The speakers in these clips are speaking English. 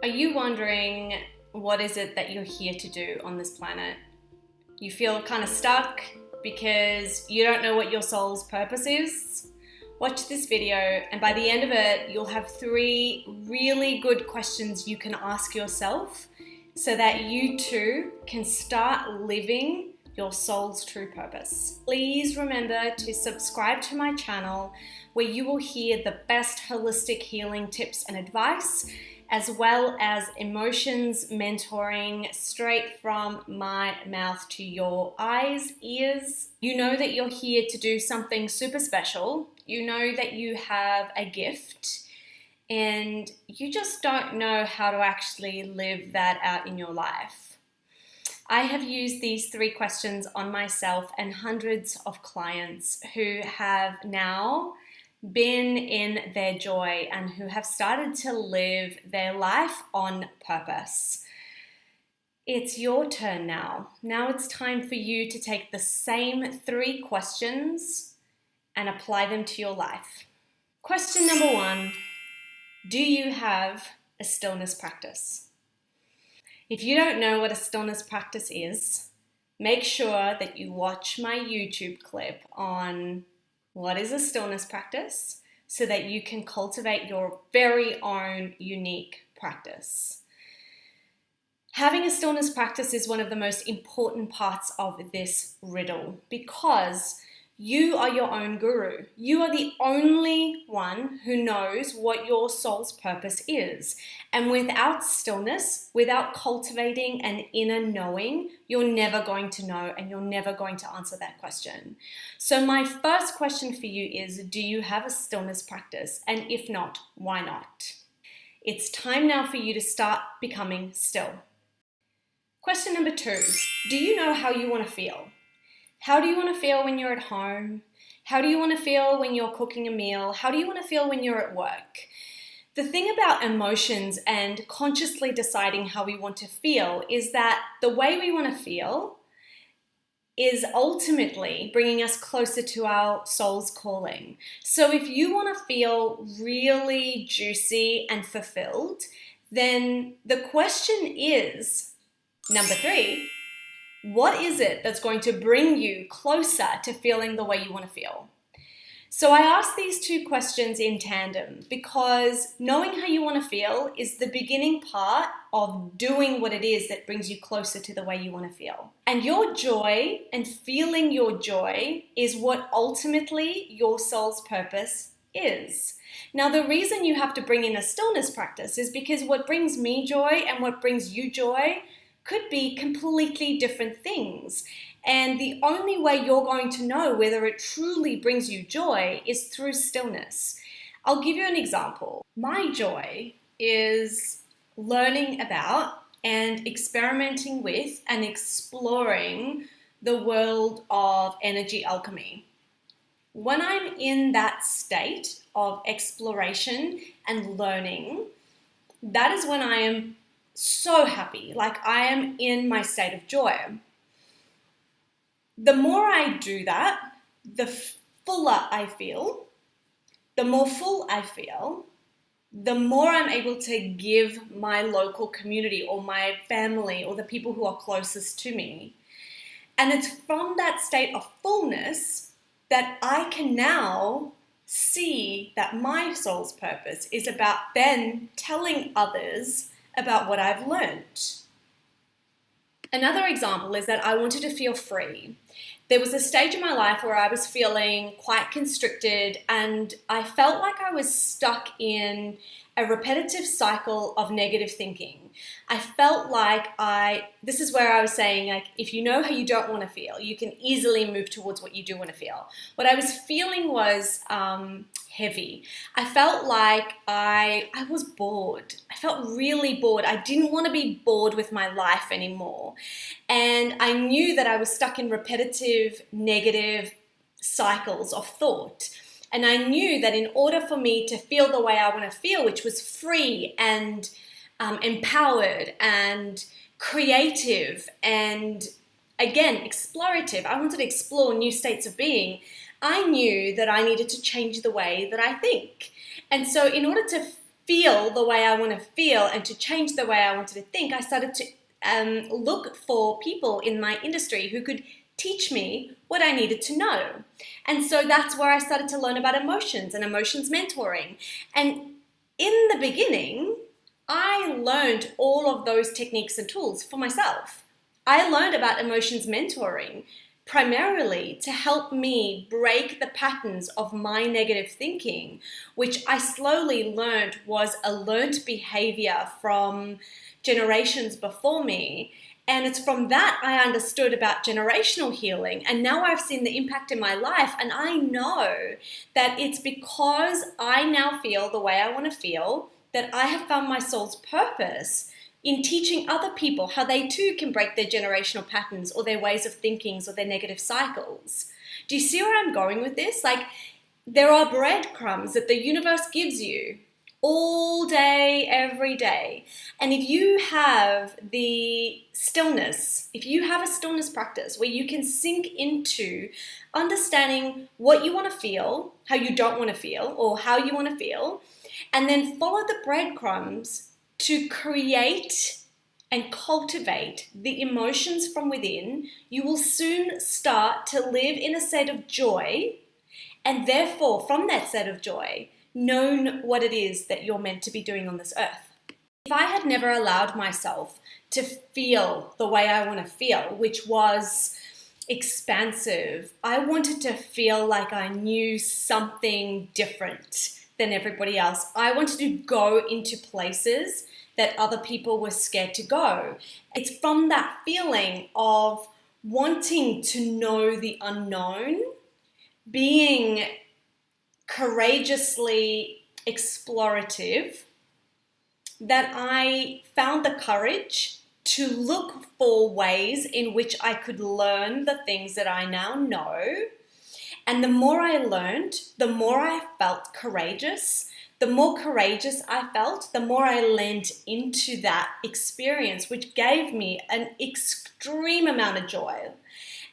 Are you wondering what is it that you're here to do on this planet? You feel kind of stuck because you don't know what your soul's purpose is? Watch this video, and by the end of it, you'll have 3 really good questions you can ask yourself so that you too can start living your soul's true purpose. Please remember to subscribe to my channel where you will hear the best holistic healing tips and advice, as well as emotions mentoring straight from my mouth to your eyes, ears. You know that you're here to do something super special. You know that you have a gift and you just don't know how to actually live that out in your life. I have used these 3 questions on myself and hundreds of clients who have now been in their joy and who have started to live their life on purpose. It's your turn now. Now it's time for you to take the same 3 questions and apply them to your life. Question number 1, do you have a stillness practice? If you don't know what a stillness practice is, make sure that you watch my YouTube clip on what is a stillness practice so that you can cultivate your very own unique practice. Having a stillness practice is one of the most important parts of this riddle because you are your own guru. You are the only one who knows what your soul's purpose is. And without stillness, without cultivating an inner knowing, you're never going to know and you're never going to answer that question. So my first question for you is, do you have a stillness practice? And if not, why not? It's time now for you to start becoming still. Question number 2, do you know how you want to feel? How do you want to feel when you're at home? How do you want to feel when you're cooking a meal? How do you want to feel when you're at work? The thing about emotions and consciously deciding how we want to feel is that the way we want to feel is ultimately bringing us closer to our soul's calling. So if you want to feel really juicy and fulfilled, then the question is, number 3, what is it that's going to bring you closer to feeling the way you want to feel? So I ask these 2 questions in tandem because knowing how you want to feel is the beginning part of doing what it is that brings you closer to the way you want to feel. And your joy and feeling your joy is what ultimately your soul's purpose is. Now, the reason you have to bring in a stillness practice is because what brings me joy and what brings you joy could be completely different things. And the only way you're going to know whether it truly brings you joy is through stillness. I'll give you an example. My joy is learning about and experimenting with and exploring the world of energy alchemy. When I'm in that state of exploration and learning, that is when I am so happy, like I am in my state of joy. The more I do that, the fuller I feel. The more full I feel, the more I'm able to give my local community or my family or the people who are closest to me. And it's from that state of fullness that I can now see that my soul's purpose is about then telling others about what I've learned. Another example is that I wanted to feel free. There was a stage in my life where I was feeling quite constricted and I felt like I was stuck in a repetitive cycle of negative thinking. I felt like this is where I was saying, like, if you know how you don't want to feel, you can easily move towards what you do want to feel. What I was feeling was heavy. I felt like I was bored. I felt really bored. I didn't want to be bored with my life anymore. And I knew that I was stuck in repetitive, negative cycles of thought. And I knew that in order for me to feel the way I want to feel, which was free and empowered and creative and, again, explorative, I wanted to explore new states of being, I knew that I needed to change the way that I think. And so in order to feel the way I want to feel and to change the way I wanted to think, I started to look for people in my industry who could teach me what I needed to know. And so that's where I started to learn about emotions and emotions mentoring. And in the beginning, I learned all of those techniques and tools for myself. I learned about emotions mentoring primarily to help me break the patterns of my negative thinking, which I slowly learned was a learned behavior from generations before me. And it's from that I understood about generational healing. And now I've seen the impact in my life. And I know that it's because I now feel the way I want to feel that I have found my soul's purpose in teaching other people how they too can break their generational patterns or their ways of thinking or their negative cycles. Do you see where I'm going with this? Like, there are breadcrumbs that the universe gives you all day, every day. And if you have the stillness, if you have a stillness practice where you can sink into understanding what you want to feel, how you don't want to feel, or how you want to feel, and then follow the breadcrumbs to create and cultivate the emotions from within, you will soon start to live in a state of joy, and therefore, from that state of joy, know what it is that you're meant to be doing on this earth. If I had never allowed myself to feel the way I want to feel, which was expansive, I wanted to feel like I knew something different than everybody else. I wanted to go into places that other people were scared to go. It's from that feeling of wanting to know the unknown, being courageously explorative, that I found the courage to look for ways in which I could learn the things that I now know. And the more I learned, the more I felt courageous. The more courageous I felt, the more I leaned into that experience, which gave me an extreme amount of joy.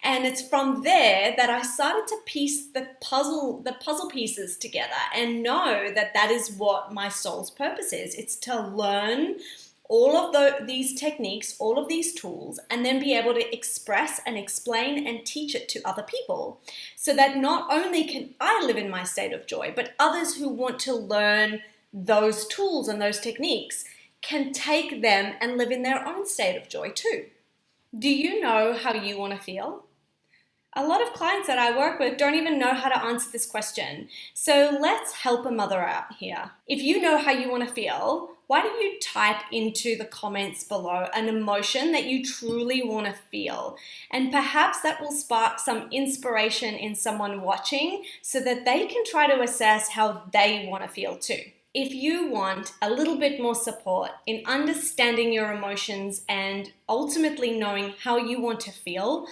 And it's from there that I started to piece the puzzle pieces together and know that that is what my soul's purpose is. It's to learn all of these techniques, all of these tools, and then be able to express and explain and teach it to other people so that not only can I live in my state of joy, but others who want to learn those tools and those techniques can take them and live in their own state of joy too. Do you know how you want to feel? A lot of clients that I work with don't even know how to answer this question. So let's help a mother out here. If you know how you want to feel, why don't you type into the comments below an emotion that you truly want to feel? And perhaps that will spark some inspiration in someone watching so that they can try to assess how they want to feel too. If you want a little bit more support in understanding your emotions and ultimately knowing how you want to feel,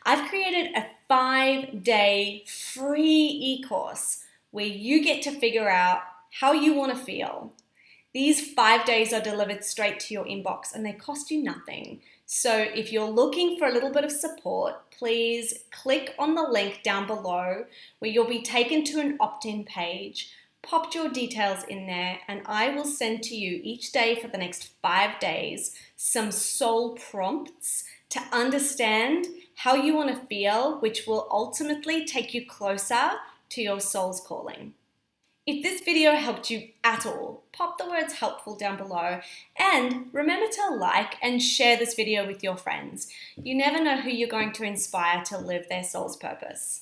I've created a 5-day free e-course where you get to figure out how you want to feel. These 5 days are delivered straight to your inbox and they cost you nothing. So if you're looking for a little bit of support, please click on the link down below where you'll be taken to an opt-in page. Pop your details in there and I will send to you each day for the next 5 days some soul prompts to understand how you want to feel, which will ultimately take you closer to your soul's calling. If this video helped you at all, pop the words helpful down below and remember to like and share this video with your friends. You never know who you're going to inspire to live their soul's purpose.